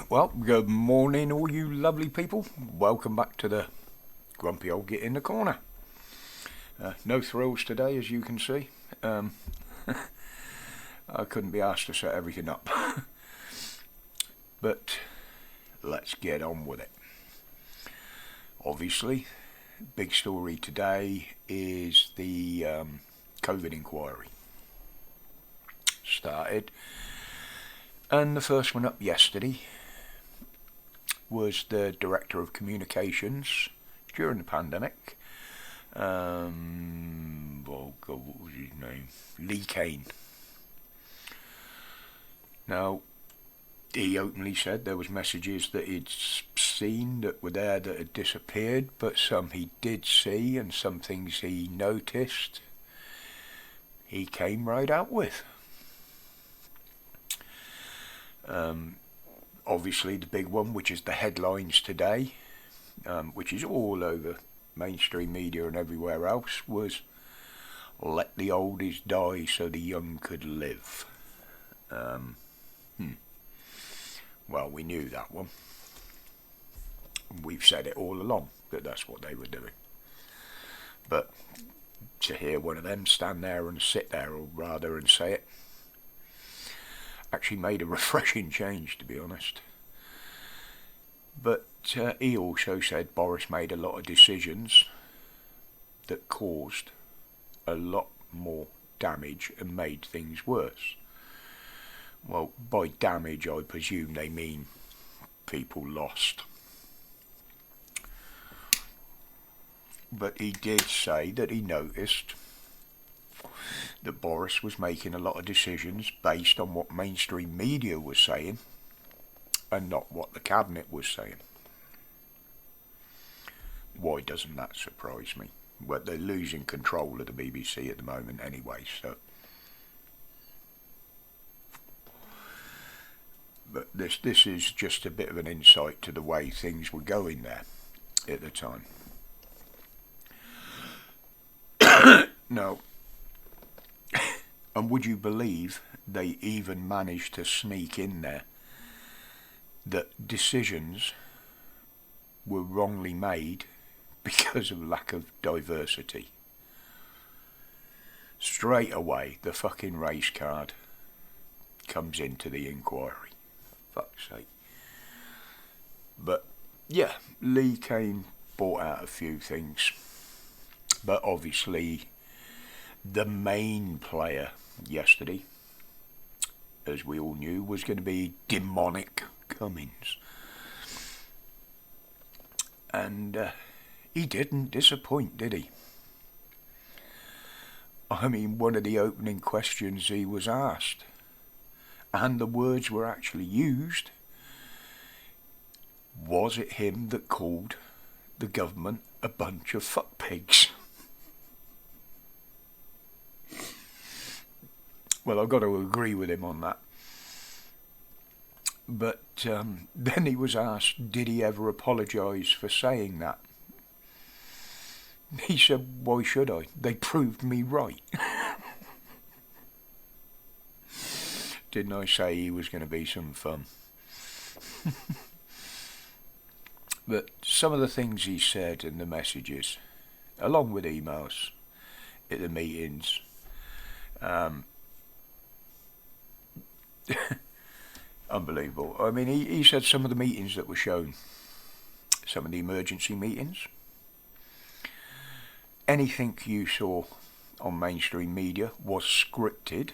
Well, good morning, all you lovely people. Welcome back to the Grumpy Old Git in the Corner. No thrills today, as you can see. I couldn't be asked to set everything up. But let's get on with it. Obviously, big story today is the COVID inquiry. Started. And the first one up yesterday was the Director of Communications during the pandemic. Oh God, what was his name? Lee Cain. Now, he openly said there was messages that he'd seen that were there that had disappeared, but some he did see and some things he noticed he came right out with. Obviously the big one, which is the headlines today, which is all over mainstream media and everywhere else, was "Let the oldies die so the young could live." Well, we knew that one. We've said it all along that that's what they were doing. But to hear one of them stand there and sit there, or rather, and say it, actually made a refreshing change, to be honest. But he also said Boris made a lot of decisions that caused a lot more damage and made things worse. Well, by damage I presume they mean people lost. But he did say that he noticed that Boris was making a lot of decisions based on what mainstream media was saying and not what the cabinet was saying. Why doesn't that surprise me? Well, they're losing control of the BBC at the moment anyway, so. But this is just a bit of an insight to the way things were going there at the time. No. And would you believe they even managed to sneak in there that decisions were wrongly made because of lack of diversity? Straight away, the fucking race card comes into the inquiry. Fuck's sake. But yeah, Lee Cain brought out a few things. But obviously, the main player yesterday, as we all knew, was going to be Demonic Cummings. And he didn't disappoint, did he? I mean, one of the opening questions he was asked, and the words were actually used, was it him that called the government a bunch of fuck pigs? Well, I've got to agree with him on that. But then he was asked, did he ever apologise for saying that? He said, why should I? They proved me right. Didn't I say he was going to be some fun? But some of the things he said in the messages, along with emails at the meetings, unbelievable. I mean, he said some of the meetings that were shown, some of the emergency meetings, anything you saw on mainstream media was scripted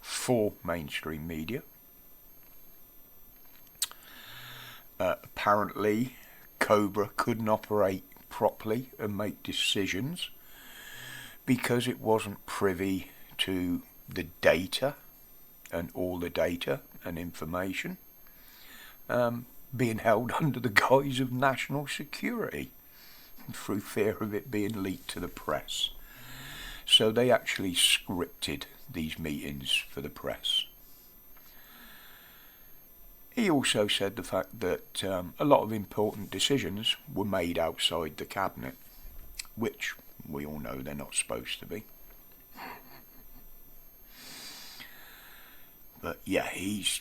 for mainstream media. Apparently, Cobra couldn't operate properly and make decisions because it wasn't privy to the data and all the data and information being held under the guise of national security through fear of it being leaked to the press. So they actually scripted these meetings for the press. He also said the fact that a lot of important decisions were made outside the cabinet, which we all know they're not supposed to be. But yeah, he's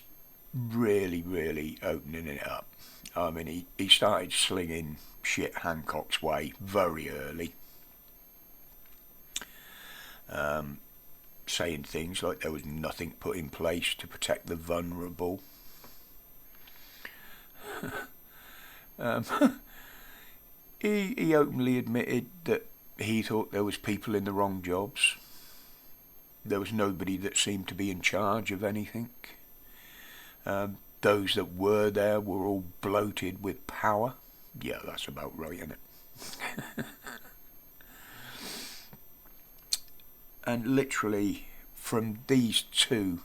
really opening it up. I mean, he started slinging shit Hancock's way very early. Saying things like there was nothing put in place to protect the vulnerable. He openly admitted that he thought there was people in the wrong jobs. There was nobody that seemed to be in charge of anything. Those that were there were all bloated with power. Yeah, that's about right, isn't it? And literally, from these two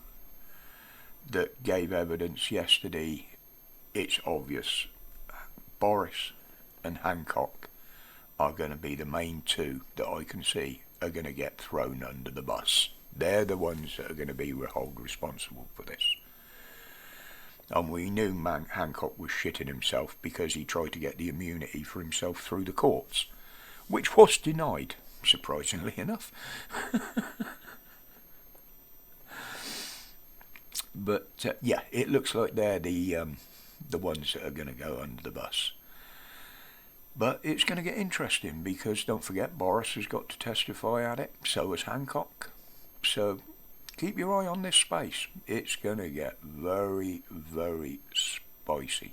that gave evidence yesterday, it's obvious Boris and Hancock are going to be the main two that I can see are going to get thrown under the bus. They're the ones that are going to be held responsible for this. And we knew Hancock was shitting himself because he tried to get the immunity for himself through the courts, which was denied, surprisingly enough. But yeah, it looks like they're the ones that are going to go under the bus. But it's going to get interesting because don't forget Boris has got to testify at it, so has Hancock. So keep your eye on this space. It's going to get very spicy.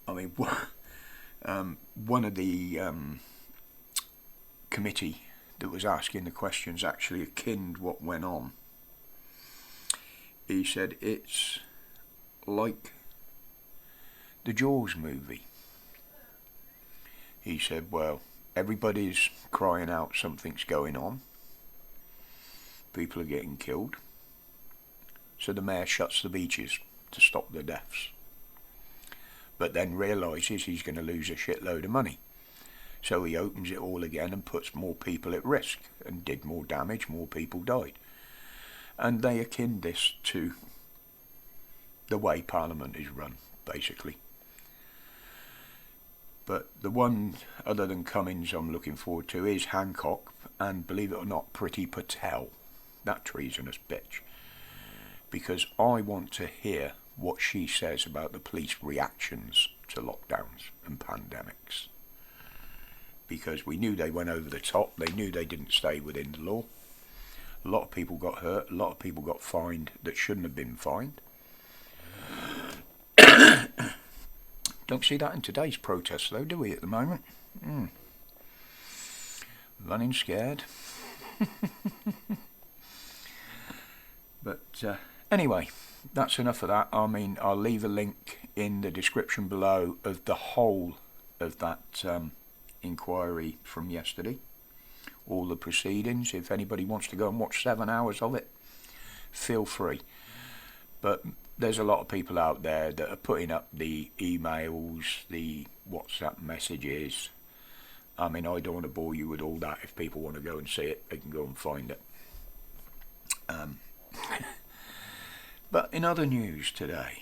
I mean, one of the committee that was asking the questions actually akined what went on. He said it's like the Jaws movie. He said, well, everybody's crying out something's going on. People are getting killed. So the mayor shuts the beaches to stop the deaths. But then realises he's going to lose a shitload of money. So he opens it all again and puts more people at risk and did more damage, more people died. And they akin this to the way Parliament is run, basically. But the one other than Cummings I'm looking forward to is Hancock and, believe it or not, Priti Patel, that treasonous bitch. Because I want to hear what she says about the police reactions to lockdowns and pandemics. Because we knew they went over the top, they knew they didn't stay within the law. A lot of people got hurt, a lot of people got fined that shouldn't have been fined. Don't see that in today's protests though, do we, at the moment? Running scared. But anyway, that's enough of that. I mean, I'll leave a link in the description below of the whole of that inquiry from yesterday. All the proceedings. If anybody wants to go and watch 7 hours of it, feel free. But there's a lot of people out there that are putting up the emails, the WhatsApp messages. I mean, I don't want to bore you with all that. If people want to go and see it, they can go and find it. But in other news today,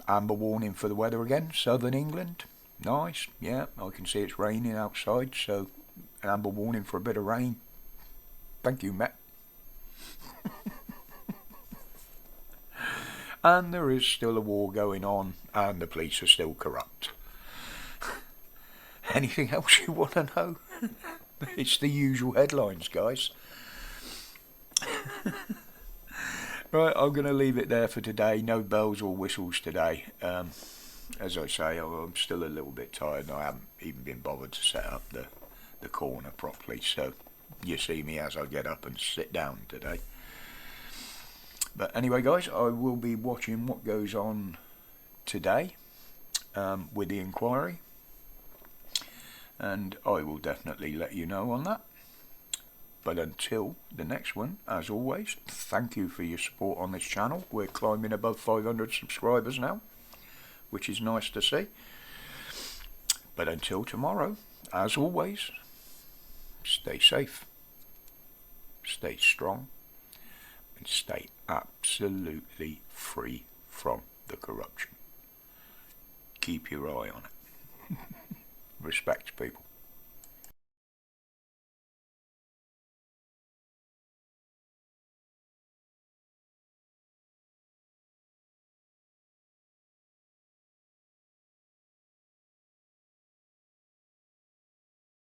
amber warning for the weather again, southern England. Nice, yeah, I can see it's raining outside, so an amber warning for a bit of rain. Thank you, Met. And there is still a war going on, and the police are still corrupt. Anything else you want to know? It's the usual headlines, guys. Right, I'm going to leave it there for today. No bells or whistles today. As I say, I'm still a little bit tired, and I haven't even been bothered to set up the corner properly. So you see me as I get up and sit down today. But anyway, guys, I will be watching what goes on today with the inquiry. And I will definitely let you know on that. But until the next one, as always, thank you for your support on this channel. We're climbing above 500 subscribers now, which is nice to see. But until tomorrow, as always, stay safe, stay strong, and stay absolutely free from the corruption. Keep your eye on it. Respect, people.